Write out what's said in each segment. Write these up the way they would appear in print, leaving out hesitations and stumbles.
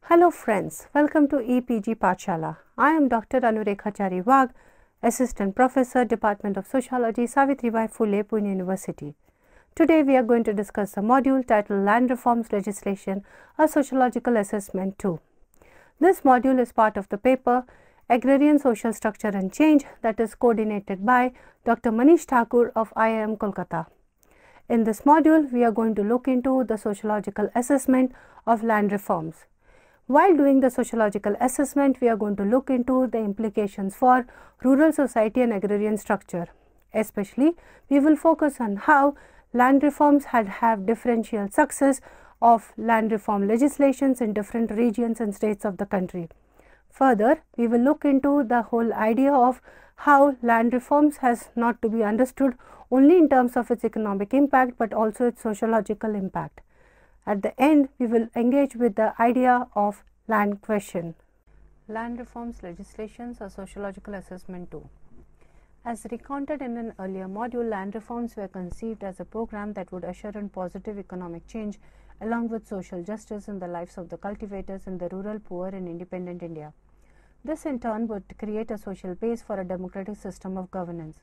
Hello friends, welcome to EPG Pathshala. I am Dr. Anurekhachari Wagh, Assistant Professor, Department of Sociology, Savitribai Phule, Pune University. Today we are going to discuss the module titled Land Reforms Legislation, a Sociological Assessment 2. This module is part of the paper Agrarian Social Structure and Change that is coordinated by Dr. Manish Thakur of IIM Kolkata. In this module, we are going to look into the sociological assessment of land reforms. While doing the sociological assessment, we are going to look into the implications for rural society and agrarian structure. Especially, we will focus on how land reforms have differential success of land reform legislations in different regions and states of the country. Further, we will look into the whole idea of how land reforms has not to be understood only in terms of its economic impact, but also its sociological impact. At the end, we will engage with the idea of land question. Land reforms legislations or sociological assessment 2. As recounted in an earlier module, land reforms were conceived as a program that would usher in positive economic change along with social justice in the lives of the cultivators and the rural poor in independent India. This in turn would create a social base for a democratic system of governance.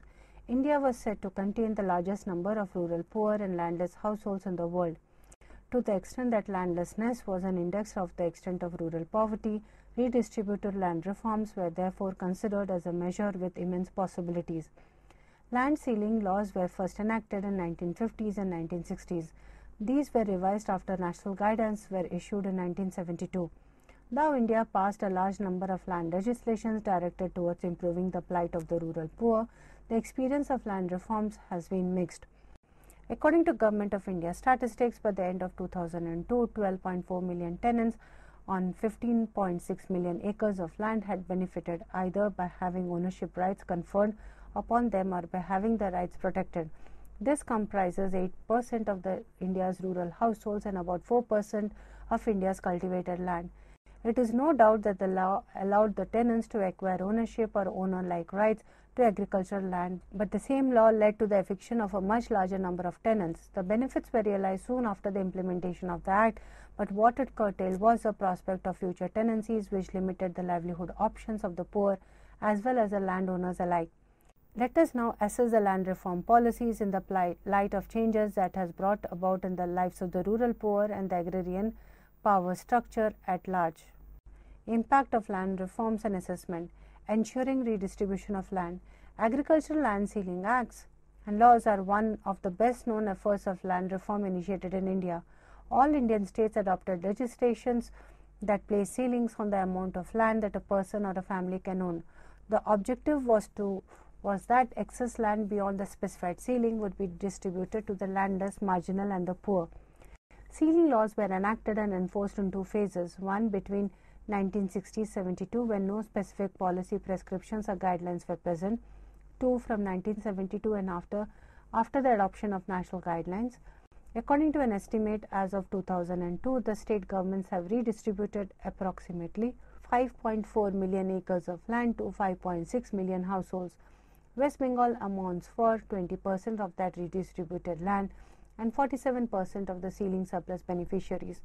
India was said to contain the largest number of rural poor and landless households in the world. To the extent that landlessness was an index of the extent of rural poverty, redistributed land reforms were therefore considered as a measure with immense possibilities. Land ceiling laws were first enacted in 1950s and 1960s. These were revised after national guidance were issued in 1972. Though India passed a large number of land legislations directed towards improving the plight of the rural poor, the experience of land reforms has been mixed. According to Government of India statistics, by the end of 2002, 12.4 million tenants on 15.6 million acres of land had benefited either by having ownership rights conferred upon them or by having the rights protected. This comprises 8% of India's rural households and about 4% of India's cultivated land. It is no doubt that the law allowed the tenants to acquire ownership or owner-like rights to agricultural land, but the same law led to the eviction of a much larger number of tenants. The benefits were realized soon after the implementation of the Act, but what it curtailed was the prospect of future tenancies which limited the livelihood options of the poor as well as the landowners alike. Let us now assess the land reform policies in the light of changes that has brought about in the lives of the rural poor and the agrarian power structure at large. Impact of land reforms and assessment. Ensuring redistribution of land. Agricultural land ceiling acts and laws are one of the best known efforts of land reform initiated in India. All Indian states adopted legislations that place ceilings on the amount of land that a person or a family can own. The objective was that excess land beyond the specified ceiling would be distributed to the landless, marginal and the poor. Ceiling laws were enacted and enforced in two phases, one between 1960-72 when no specific policy prescriptions or guidelines were present, two from 1972 and after the adoption of national guidelines. According to an estimate as of 2002, the state governments have redistributed approximately 5.4 million acres of land to 5.6 million households. West Bengal amounts for 20% of that redistributed land and 47% of the ceiling surplus beneficiaries.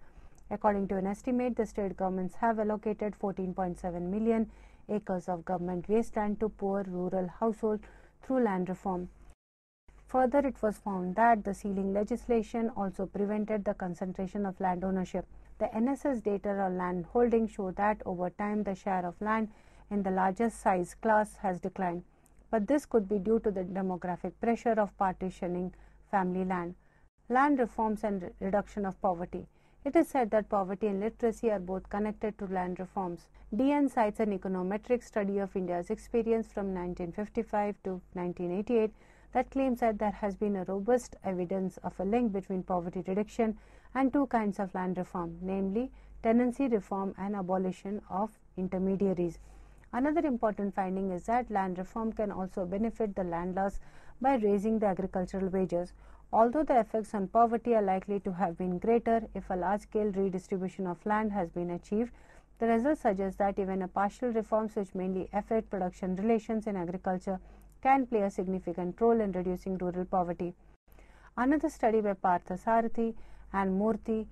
According to an estimate, the state governments have allocated 14.7 million acres of government wasteland to poor rural households through land reform. Further, it was found that the ceiling legislation also prevented the concentration of land ownership. The NSS data on land holding show that over time the share of land in the largest size class has declined, but this could be due to the demographic pressure of partitioning family land. Land reforms and reduction of poverty. It is said that poverty and literacy are both connected to land reforms. DN cites an econometric study of India's experience from 1955 to 1988 that claims that there has been a robust evidence of a link between poverty reduction and two kinds of land reform, namely tenancy reform and abolition of intermediaries. Another important finding is that land reform can also benefit the landlords by raising the agricultural wages. Although the effects on poverty are likely to have been greater if a large-scale redistribution of land has been achieved, the results suggest that even a partial reforms which mainly affect production relations in agriculture can play a significant role in reducing rural poverty. Another study by Partha Sarathi and Murthy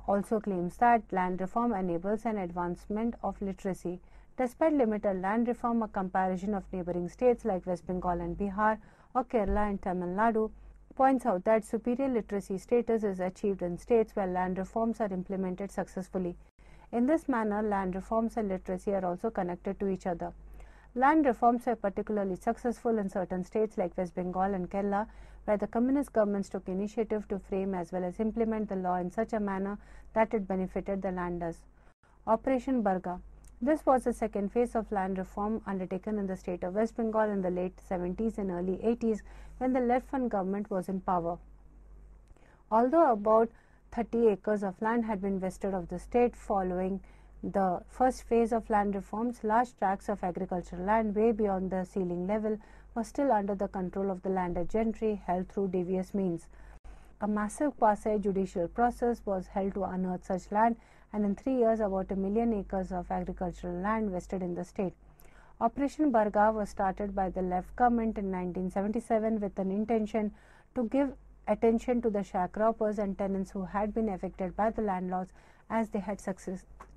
also claims that land reform enables an advancement of literacy. Despite limited land reform, a comparison of neighboring states like West Bengal and Bihar or Kerala and Tamil Nadu points out that superior literacy status is achieved in states where land reforms are implemented successfully. In this manner, land reforms and literacy are also connected to each other. Land reforms were particularly successful in certain states like West Bengal and Kerala, where the communist governments took initiative to frame as well as implement the law in such a manner that it benefited the landers. Operation Barga. This was the second phase of land reform undertaken in the state of West Bengal in the late 70s and early 80s when the left-front government was in power. Although about 30 acres of land had been vested of the state following the first phase of land reforms, large tracts of agricultural land way beyond the ceiling level were still under the control of the landed gentry held through devious means. A massive quasi-judicial process was held to unearth such land, and in 3 years about 1 million acres of agricultural land vested in the state. Operation Barga was started by the left government in 1977 with an intention to give attention to the sharecroppers and tenants who had been evicted by the landlords as they had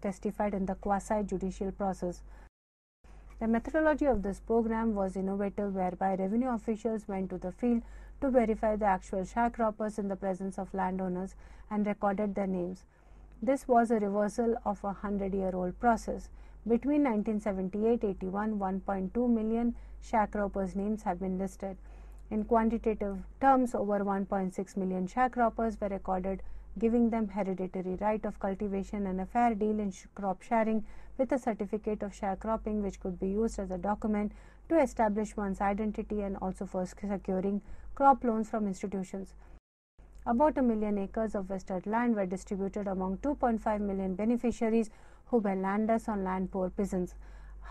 testified in the quasi-judicial process. The methodology of this program was innovative, whereby revenue officials went to the field to verify the actual sharecroppers in the presence of landowners and recorded their names. This was a reversal of a 100-year-old process. Between 1978-81, 1.2 million sharecroppers' names have been listed. In quantitative terms, over 1.6 million sharecroppers were recorded, giving them hereditary right of cultivation and a fair deal in crop sharing with a certificate of sharecropping, which could be used as a document to establish one's identity and also for securing crop loans from institutions. About 1 million acres of vested land were distributed among 2.5 million beneficiaries who were landless on land-poor peasants.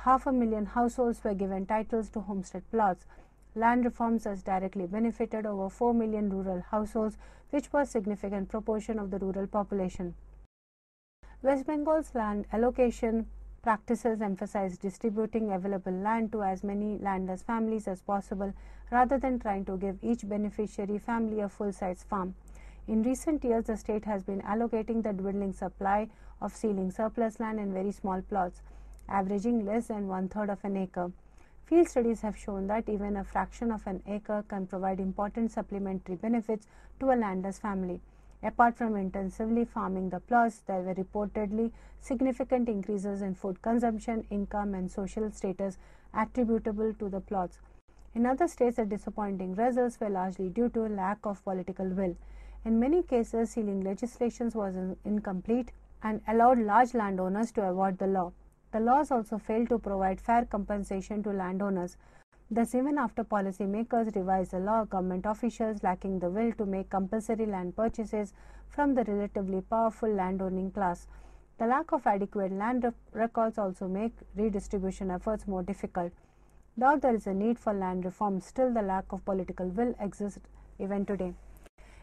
500,000 households were given titles to homestead plots. Land reforms thus directly benefited over 4 million rural households, which was a significant proportion of the rural population. West Bengal's land allocation practices emphasize distributing available land to as many landless families as possible rather than trying to give each beneficiary family a full-size farm. In recent years, the state has been allocating the dwindling supply of ceiling surplus land in very small plots, averaging less than 1/3 of an acre. Field studies have shown that even a fraction of an acre can provide important supplementary benefits to a landless family. Apart from intensively farming the plots, there were reportedly significant increases in food consumption, income, and social status attributable to the plots. In other states, the disappointing results were largely due to lack of political will. In many cases, ceiling legislation was incomplete and allowed large landowners to avoid the law. The laws also failed to provide fair compensation to landowners. Thus, even after policymakers revised the law, government officials lacking the will to make compulsory land purchases from the relatively powerful landowning class. The lack of adequate land records also make redistribution efforts more difficult. Though there is a need for land reform, still the lack of political will exists even today.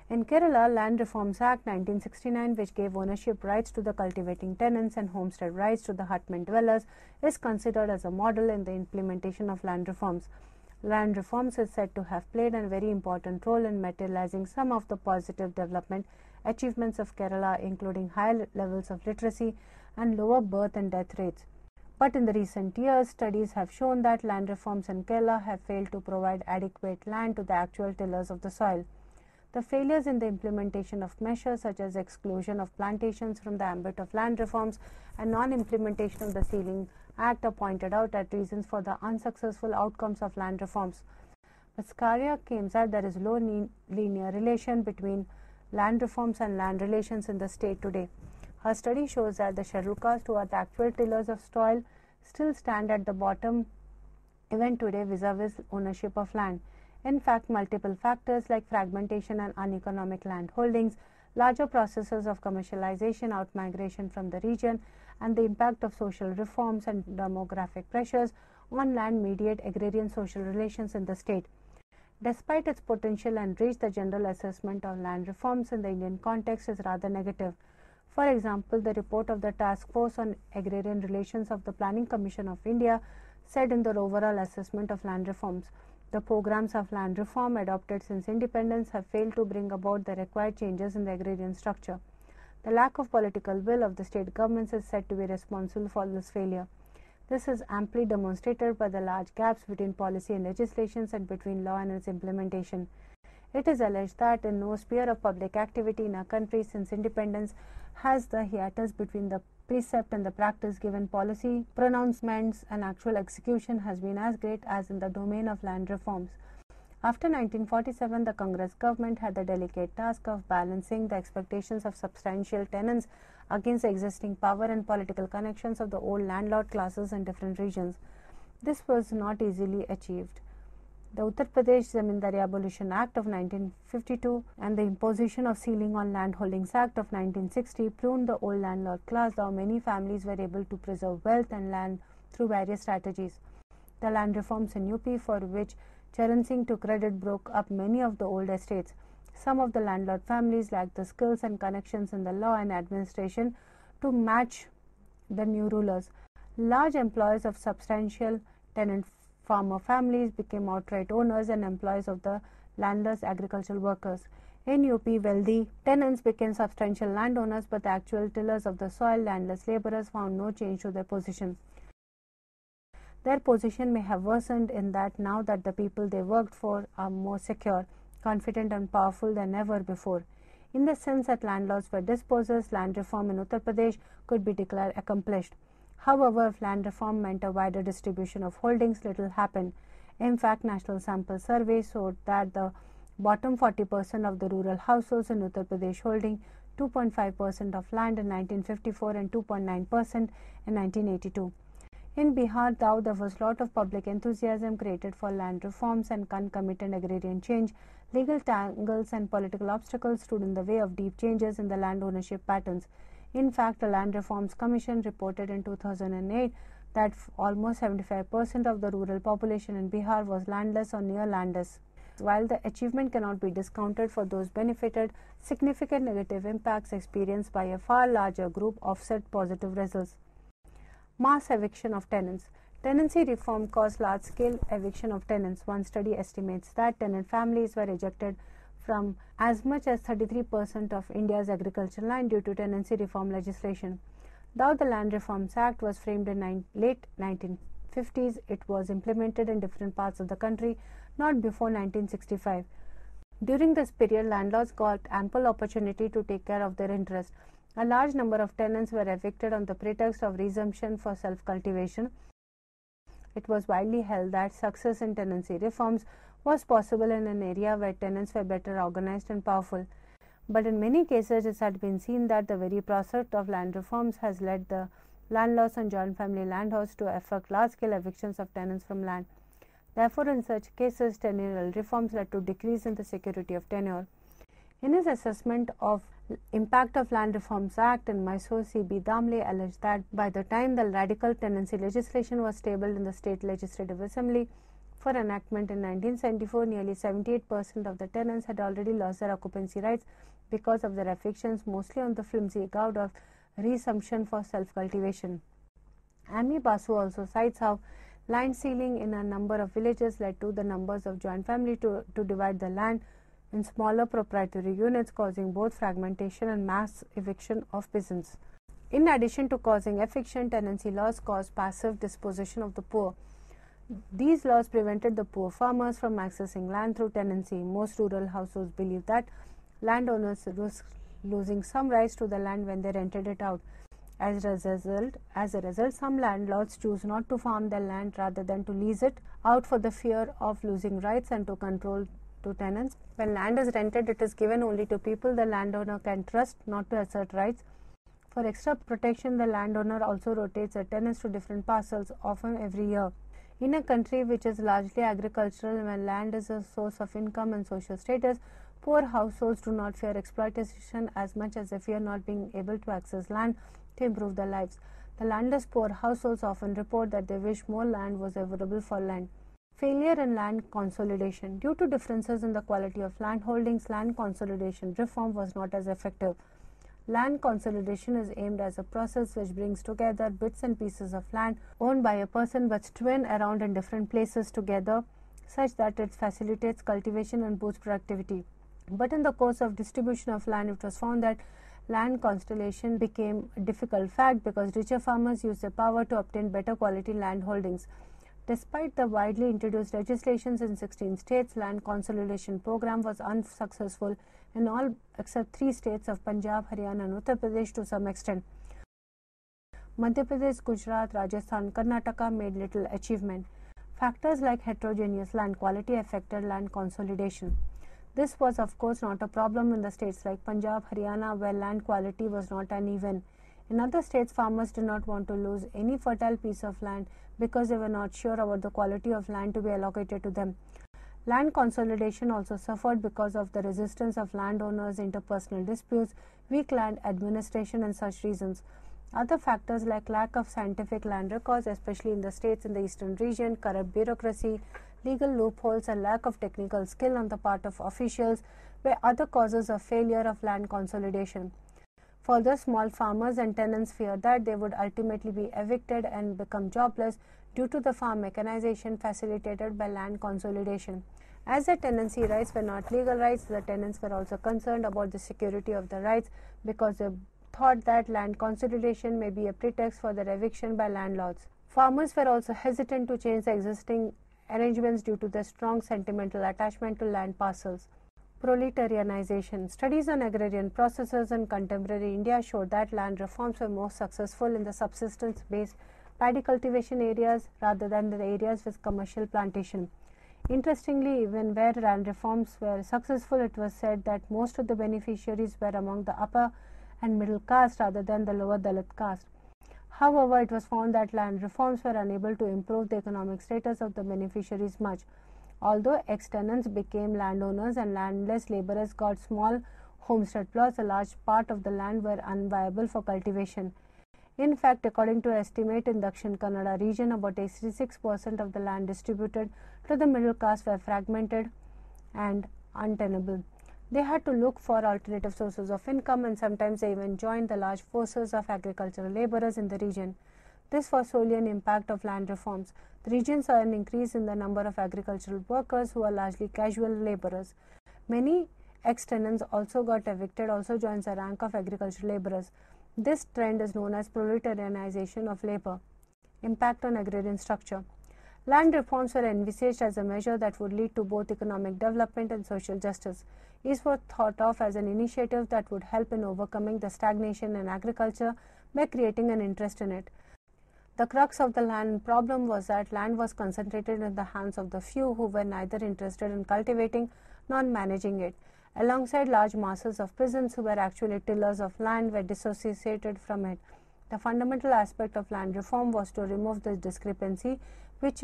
In Kerala, Land Reforms Act 1969, which gave ownership rights to the cultivating tenants and homestead rights to the hutman dwellers, is considered as a model in the implementation of land reforms. Land reforms is said to have played a very important role in materializing some of the positive development achievements of Kerala, including higher levels of literacy and lower birth and death rates. But in the recent years, studies have shown that land reforms in Kerala have failed to provide adequate land to the actual tillers of the soil. The failures in the implementation of measures such as exclusion of plantations from the ambit of land reforms and non-implementation of the Ceiling Act are pointed out as reasons for the unsuccessful outcomes of land reforms. Mascaria claims that there is low linear relation between land reforms and land relations in the state today. Her study shows that the scheduled caste, who are the actual tillers of soil, still stand at the bottom even today vis-a-vis ownership of land. In fact, multiple factors like fragmentation and uneconomic land holdings, larger processes of commercialization, outmigration from the region, and the impact of social reforms and demographic pressures on land mediate agrarian social relations in the state. Despite its potential and reach, the general assessment of land reforms in the Indian context is rather negative. For example, the report of the Task Force on Agrarian Relations of the Planning Commission of India said in their overall assessment of land reforms, the programs of land reform adopted since independence have failed to bring about the required changes in the agrarian structure. The lack of political will of the state governments is said to be responsible for this failure. This is amply demonstrated by the large gaps between policy and legislations and between law and its implementation. It is alleged that in no sphere of public activity in our country since independence has the hiatus between the precept and the practice given policy pronouncements and actual execution has been as great as in the domain of land reforms. After 1947, the Congress government had the delicate task of balancing the expectations of substantial tenants against the existing power and political connections of the old landlord classes in different regions. This was not easily achieved. The Uttar Pradesh Zamindari Abolition Act of 1952 and the imposition of Ceiling on Landholdings Act of 1960 pruned the old landlord class, though many families were able to preserve wealth and land through various strategies. The land reforms in UP, for which Charan Singh took credit, broke up many of the old estates. Some of the landlord families lacked the skills and connections in the law and administration to match the new rulers. Large employers of substantial tenant farmer families became outright owners and employees of the landless agricultural workers. In UP, wealthy tenants became substantial landowners, but the actual tillers of the soil, landless laborers, found no change to their position. Their position may have worsened in that now that the people they worked for are more secure, confident and powerful than ever before. In the sense that landlords were dispossessed, land reform in Uttar Pradesh could be declared accomplished. However, if land reform meant a wider distribution of holdings, little happened. In fact, national sample surveys showed that the bottom 40% of the rural households in Uttar Pradesh holding 2.5% of land in 1954 and 2.9% in 1982. In Bihar, though there was lot of public enthusiasm created for land reforms and concomitant agrarian change, legal tangles and political obstacles stood in the way of deep changes in the land ownership patterns. In fact, the Land Reforms Commission reported in 2008 that almost 75% of the rural population in Bihar was landless or near landless. While the achievement cannot be discounted for those benefited, significant negative impacts experienced by a far larger group offset positive results. Mass eviction of tenants. Tenancy reform caused large-scale eviction of tenants. One study estimates that tenant families were ejected from as much as 33% of India's agricultural land due to tenancy reform legislation. Though the Land Reforms Act was framed in late 1950s, it was implemented in different parts of the country not before 1965. During this period, landlords got ample opportunity to take care of their interests. A large number of tenants were evicted on the pretext of resumption for self-cultivation. It was widely held that success in tenancy reforms was possible in an area where tenants were better organized and powerful. But in many cases, it had been seen that the very process of land reforms has led the landlords and joint family landlords to effect large-scale evictions of tenants from land. Therefore, in such cases, tenurial reforms led to decrease in the security of tenure. In his assessment of impact of Land Reforms Act in Mysore, C.B. Damle alleged that by the time the radical tenancy legislation was tabled in the State Legislative Assembly for enactment in 1974, nearly 78% of the tenants had already lost their occupancy rights because of their evictions, mostly on the flimsy ground of resumption for self-cultivation. Ami Basu also cites how land ceiling in a number of villages led to the numbers of joint family to divide the land in smaller proprietary units, causing both fragmentation and mass eviction of peasants. In addition to causing eviction, tenancy laws caused passive dispossession of the poor. These laws prevented the poor farmers from accessing land through tenancy. Most rural households believe that landowners risk losing some rights to the land when they rented it out. As a result, some landlords choose not to farm their land rather than to lease it out for the fear of losing rights and to control to tenants. When land is rented, it is given only to people the landowner can trust, not to assert rights. For extra protection, the landowner also rotates the tenants to different parcels, often every year. In a country which is largely agricultural, when land is a source of income and social status, poor households do not fear exploitation as much as they fear not being able to access land to improve their lives. The landless poor households often report that they wish more land was available for land. Failure in land consolidation. Due to differences in the quality of land holdings, land consolidation reform was not as effective. Land consolidation is aimed as a process which brings together bits and pieces of land owned by a person but twin around in different places together such that it facilitates cultivation and boosts productivity. But in the course of distribution of land, it was found that land consolidation became a difficult fact because richer farmers used their power to obtain better quality land holdings. Despite the widely introduced legislations in 16 states, land consolidation program was unsuccessful in all except 3 states of Punjab, Haryana and Uttar Pradesh to some extent. Madhya Pradesh, Gujarat, Rajasthan, Karnataka made little achievement. Factors like heterogeneous land quality affected land consolidation. This was of course not a problem in the states like Punjab, Haryana, where land quality was not uneven. In other states, farmers did not want to lose any fertile piece of land because they were not sure about the quality of land to be allocated to them. Land consolidation also suffered because of the resistance of landowners, interpersonal disputes, weak land administration and such reasons. Other factors like lack of scientific land records, especially in the states in the eastern region, corrupt bureaucracy, legal loopholes and lack of technical skill on the part of officials were other causes of failure of land consolidation. Further, small farmers and tenants feared that they would ultimately be evicted and become jobless due to the farm mechanization facilitated by land consolidation. As the tenancy rights were not legal rights, the tenants were also concerned about the security of the rights because they thought that land consolidation may be a pretext for their eviction by landlords. Farmers were also hesitant to change the existing arrangements due to their strong sentimental attachment to land parcels. Proletarianization. Studies on agrarian processes in contemporary India showed that land reforms were most successful in the subsistence-based paddy cultivation areas rather than the areas with commercial plantation. Interestingly, even where land reforms were successful, it was said that most of the beneficiaries were among the upper and middle caste rather than the lower Dalit caste. However, it was found that land reforms were unable to improve the economic status of the beneficiaries much. Although ex-tenants became landowners and landless laborers got small homestead plots, a large part of the land were unviable for cultivation. In fact, according to estimate in Dakshin Kannada region, about 86% of the land distributed to the middle caste were fragmented and untenable. They had to look for alternative sources of income and sometimes they even joined the large forces of agricultural laborers in the region. This was solely an impact of land reforms. The region saw an increase in the number of agricultural workers who are largely casual laborers. Many ex-tenants also got evicted, also joined the rank of agricultural laborers. This trend is known as proletarianization of labor. Impact on agrarian structure. Land reforms were envisaged as a measure that would lead to both economic development and social justice. These were thought of as an initiative that would help in overcoming the stagnation in agriculture by creating an interest in it. The crux of the land problem was that land was concentrated in the hands of the few who were neither interested in cultivating nor managing it. Alongside large masses of peasants who were actually tillers of land were dissociated from it. The fundamental aspect of land reform was to remove this discrepancy, which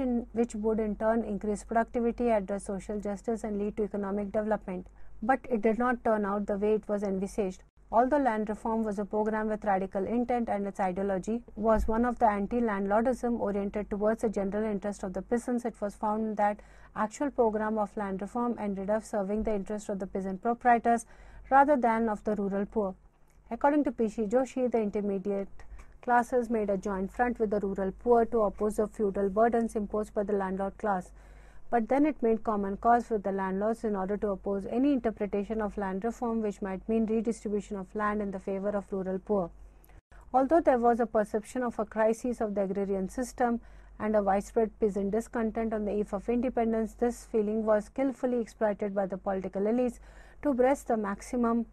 would in turn increase productivity, address social justice and lead to economic development. But it did not turn out the way it was envisaged. Although land reform was a program with radical intent and its ideology was one of the anti-landlordism oriented towards the general interest of the peasants, it was found that actual program of land reform ended up serving the interest of the peasant proprietors rather than of the rural poor. According to P.C. Joshi, the intermediate classes made a joint front with the rural poor to oppose the feudal burdens imposed by the landlord class. But then it made common cause with the landlords in order to oppose any interpretation of land reform which might mean redistribution of land in the favor of rural poor. Although there was a perception of a crisis of the agrarian system and a widespread peasant discontent on the eve of independence, this feeling was skillfully exploited by the political elites to wrest the maximum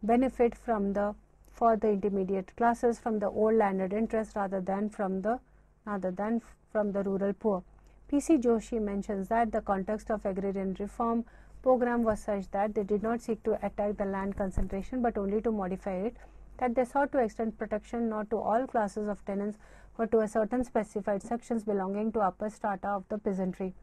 benefit for the intermediate classes from the old landed interests rather than from the rural poor. P.C. Joshi mentions that the context of agrarian reform program was such that they did not seek to attack the land concentration but only to modify it, that they sought to extend protection not to all classes of tenants but to a certain specified sections belonging to upper strata of the peasantry.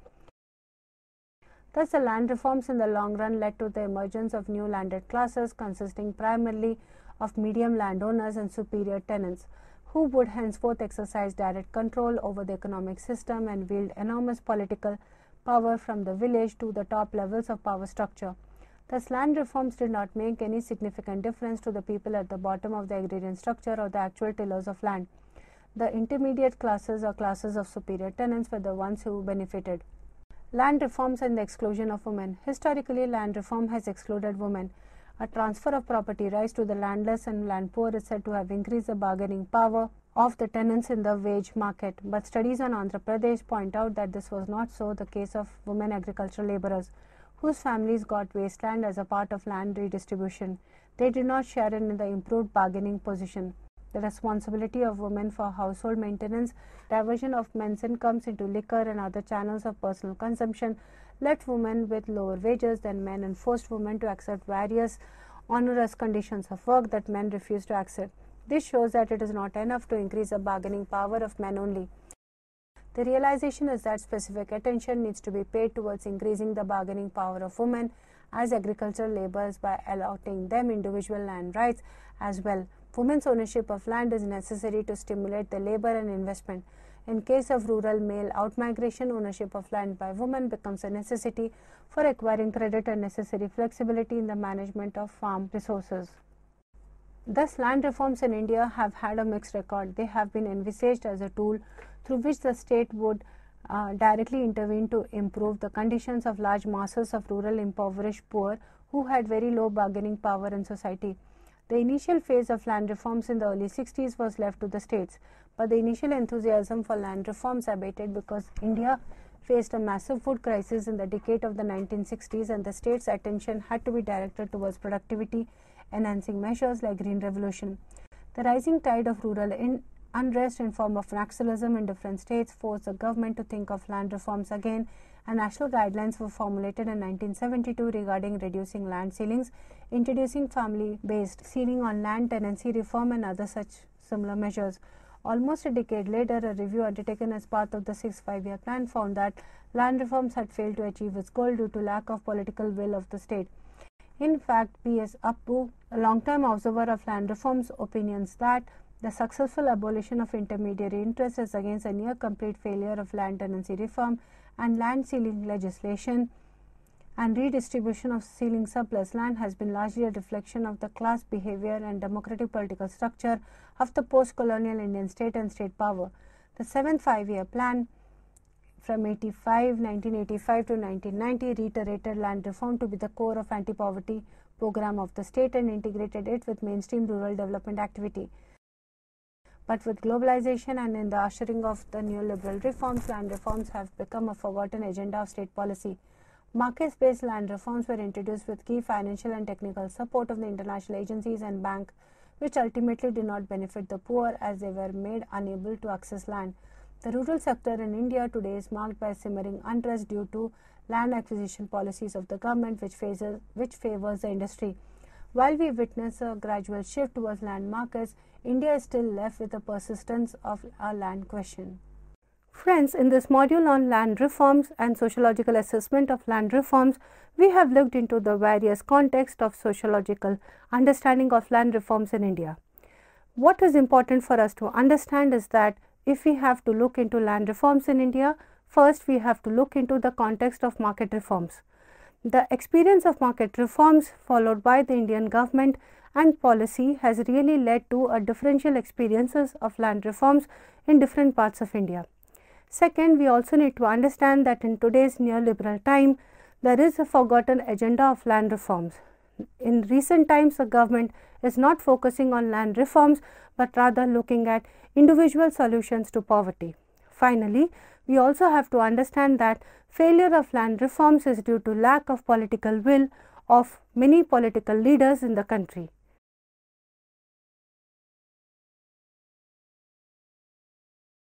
Thus, the land reforms in the long run led to the emergence of new landed classes consisting primarily of medium landowners and superior tenants, who would henceforth exercise direct control over the economic system and wield enormous political power from the village to the top levels of power structure. Thus, land reforms did not make any significant difference to the people at the bottom of the agrarian structure or the actual tillers of land. The intermediate classes or classes of superior tenants were the ones who benefited. Land reforms and the exclusion of women. Historically, land reform has excluded women. A transfer of property rights to the landless and land poor is said to have increased the bargaining power of the tenants in the wage market. But studies on Andhra Pradesh point out that this was not so the case of women agricultural laborers, whose families got wasteland as a part of land redistribution. They did not share in the improved bargaining position. The responsibility of women for household maintenance, diversion of men's incomes into liquor and other channels of personal consumption left women with lower wages than men and forced women to accept various onerous conditions of work that men refused to accept. This shows that it is not enough to increase the bargaining power of men only. The realization is that specific attention needs to be paid towards increasing the bargaining power of women as agricultural laborers by allotting them individual land rights as well. Women's ownership of land is necessary to stimulate the labor and investment. In case of rural male outmigration, ownership of land by women becomes a necessity for acquiring credit and necessary flexibility in the management of farm resources. Thus, land reforms in India have had a mixed record. They have been envisaged as a tool through which the state would directly intervene to improve the conditions of large masses of rural impoverished poor who had very low bargaining power in society. The initial phase of land reforms in the early 60s was left to the states, but the initial enthusiasm for land reforms abated because India faced a massive food crisis in the decade of the 1960s, and the state's attention had to be directed towards productivity enhancing measures like Green Revolution. The rising tide of rural unrest in form of nationalism in different states forced the government to think of land reforms again, and national guidelines were formulated in 1972 regarding reducing land ceilings, introducing family-based ceiling on land, tenancy reform and other such similar measures. Almost a decade later, a review undertaken as part of the 6th five-year plan found that land reforms had failed to achieve its goal due to lack of political will of the state. In fact, P.S. Appu, a long-time observer of land reforms, opinions that the successful abolition of intermediary interest is against a near-complete failure of land tenancy reform and land ceiling legislation, and redistribution of ceiling surplus land has been largely a reflection of the class behavior and democratic political structure of the post-colonial Indian state and state power. The 7th five-year plan from 1985 to 1990 reiterated land reform to be the core of anti-poverty program of the state and integrated it with mainstream rural development activity. But with globalization and in the ushering of the neoliberal reforms, land reforms have become a forgotten agenda of state policy. Market-based land reforms were introduced with key financial and technical support of the international agencies and banks, which ultimately did not benefit the poor as they were made unable to access land. The rural sector in India today is marked by simmering unrest due to land acquisition policies of the government which favors the industry. While we witness a gradual shift towards land markets, India is still left with the persistence of a land question. Friends, in this module on land reforms and sociological assessment of land reforms, we have looked into the various contexts of sociological understanding of land reforms in India. What is important for us to understand is that if we have to look into land reforms in India, first we have to look into the context of market reforms. The experience of market reforms followed by the Indian government and policy has really led to a differential experiences of land reforms in different parts of India. Second, we also need to understand that in today's neoliberal time, there is a forgotten agenda of land reforms. In recent times, the government is not focusing on land reforms, but rather looking at individual solutions to poverty. Finally, we also have to understand that failure of land reforms is due to lack of political will of many political leaders in the country.